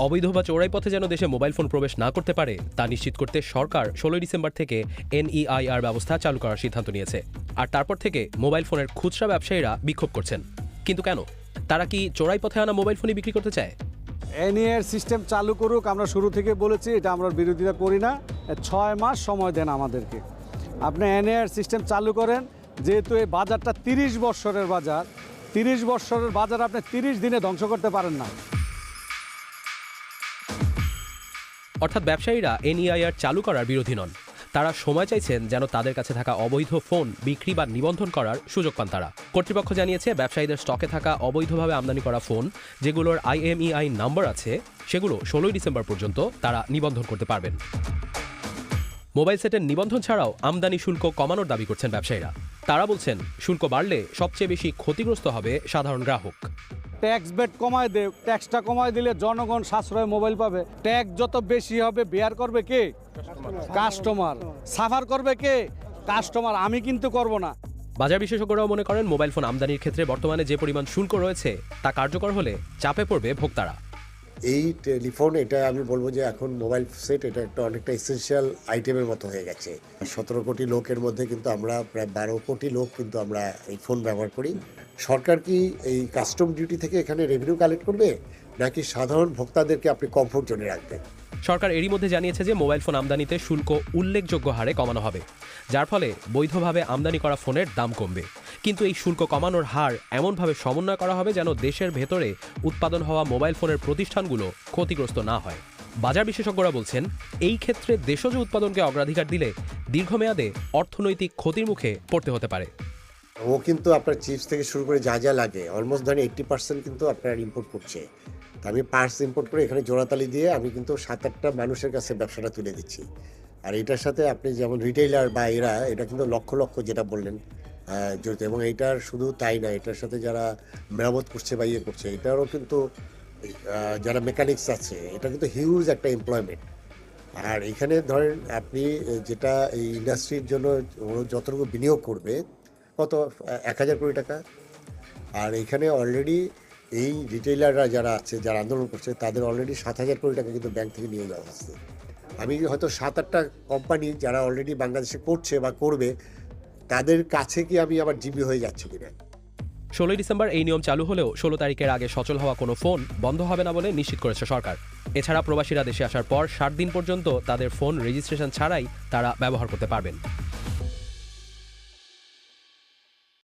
অবৈধ বা চোরাই পথে যেন দেশে মোবাইল ফোন প্রবেশ না করতে পারে তা নিশ্চিত করতে সরকার ১৬ ডিসেম্বর থেকে NEIR ব্যবস্থা চালু করার সিদ্ধান্ত নিয়েছে। আর তারপর থেকে মোবাইল ফোনের খুচরা ব্যবসায়ীরা বিক্ষোভ করছেন। কিন্তু কেন? তারা কি চোরাই পথে আনা মোবাইল ফোনই বিক্রি করতে চায়? NEIR সিস্টেম চালু করুক, আমরা শুরু থেকে বলেছি এটা আমরা বিরোধিতা করি না। ৬ মাস সময় দেন আমাদেরকে। আপনি NEIR সিস্টেম চালু করেন, যেহেতু এই বাজারটা ৩০ বৎসরের বাজার, ৩০ বৎসরের বাজার আপনি ৩০ দিনে ধ্বংস করতে পারেন না। অর্থাৎ ব্যবসায়ীরা NEIR চালু করার বিরোধী নন, তারা সময় চাইছেন যেন তাদের কাছে থাকা অবৈধ ফোন বিক্রি বা নিবন্ধন করার সুযোগ পান তারা। কর্তৃপক্ষ জানিয়েছে ব্যবসায়ীদের স্টকে থাকা অবৈধভাবে আমদানি করা ফোন যেগুলোর IMEI নাম্বার আছে সেগুলো ১৬ ডিসেম্বর পর্যন্ত তারা নিবন্ধন করতে পারবেন। মোবাইল সেটের নিবন্ধন ছাড়াও আমদানি শুল্ক কমানোর দাবি করছেন ব্যবসায়ীরা। তারা বলছেন শুল্ক বাড়লে সবচেয়ে বেশি ক্ষতিগ্রস্ত হবে সাধারণ গ্রাহক। ট্যাক্স বেট কমায় দেয়, ট্যাক্সটা কমায় দিলে জনগণ সাশ্রয় মোবাইল পাবে। ট্যাক্স যত বেশি হবে বেয়ার করবে কে? কাস্টমার। সাফার করবে কে? কাস্টমার। আমি কিন্তু করব না। বাজার বিশেষজ্ঞরাও মনে করেন মোবাইল ফোন আমদানির ক্ষেত্রে বর্তমানে যে পরিমাণ শুল্ক রয়েছে তা কার্যকর হলে চাপে পড়বে ভোক্তারা। এই টেলিফোন, এটা আমি বলবো যে এখন মোবাইল সেট এটা একটা অনেকটা এসেনশিয়াল আইটেমের মতো হয়ে গেছে। ১৭ কোটি লোকের মধ্যে কিন্তু আমরা প্রায় ১২ কোটি লোক কিন্তু আমরা এই ফোন ব্যবহার করি। সরকার কি এই কাস্টম ডিউটি থেকে এখানে রেভিনিউ কালেক্ট করবে, নাকি সাধারণ ভোক্তাদেরকে আপনি কমফোর্ট জোনে রাখবেন? সরকার এরই মধ্যে জানিয়েছে যে মোবাইল ফোন আমদানিতে শুল্ক উল্লেখযোগ্য হারে কমানো হবে, যার ফলে বৈধভাবে আমদানি করা ফোনের দাম কমবে। কিন্তু এই শুল্ক কমানোর হার এমনভাবে সমন্বয় করা হবে যেন দেশের ভেতরে উৎপাদন হওয়া মোবাইল ফোনের প্রতিষ্ঠানগুলো ক্ষতিগ্রস্ত না হয়। বাজার বিশেষজ্ঞরা বলছেন এই ক্ষেত্রে দেশজ উৎপাদনকে অগ্রাধিকার দিলে দীর্ঘমেয়াদে অর্থনৈতিক ক্ষতির মুখে পড়তে হতে পারে। ও কিন্তু আপনার চিপস থেকে শুরু করে যা যা লাগে অলমোস্ট ধরেন 80% কিন্তু আপনার ইম্পোর্ট করছে। আমি পার্টস ইম্পোর্ট করে এখানে জোড়াতালি দিয়ে আমি কিন্তু ৭-৮টা মানুষের কাছে ব্যবসাটা তুলে দিচ্ছি। আর এটার সাথে আপনি যেমন রিটেইলার বা এটা কিন্তু লক্ষ লক্ষ যেটা বললেন জড়িত, এবং এইটার শুধু তাই না, এটার সাথে যারা মেরামত করছে বা করছে এটারও কিন্তু যারা মেকানিক্স আছে, এটা কিন্তু হিউজ একটা এমপ্লয়মেন্ট। আর এখানে ধরেন আপনি যেটা এই ইন্ডাস্ট্রির জন্য যতটুকু বিনিয়োগ করবে কত ১,০০০ কোটি টাকা। আর এখানে অলরেডি এই রিটেইলাররা যারা আছে, যারা আন্দোলন করছে, তাদের অলরেডি ৭,০০০ কোটি টাকা কিন্তু ব্যাংক থেকে নিয়ে যাওয়া হচ্ছে। আমি হয়তো ৭-৮টা কোম্পানি যারা অলরেডি বাংলাদেশে করছে বা করবে, তাদের কাছে কি আমি আবার জিবি হয়ে যাচ্ছি কিনা। ১৬ ডিসেম্বর এই নিয়ম চালু হলেও ১৬ তারিখের আগে সচল হওয়া কোনো ফোন বন্ধ হবে না বলে নিশ্চিত করেছে সরকার। এছাড়া প্রবাসীরা দেশে আসার পর ৬০ দিন পর্যন্ত তাদের ফোন রেজিস্ট্রেশন ছাড়াই তারা ব্যবহার করতে পারবেন।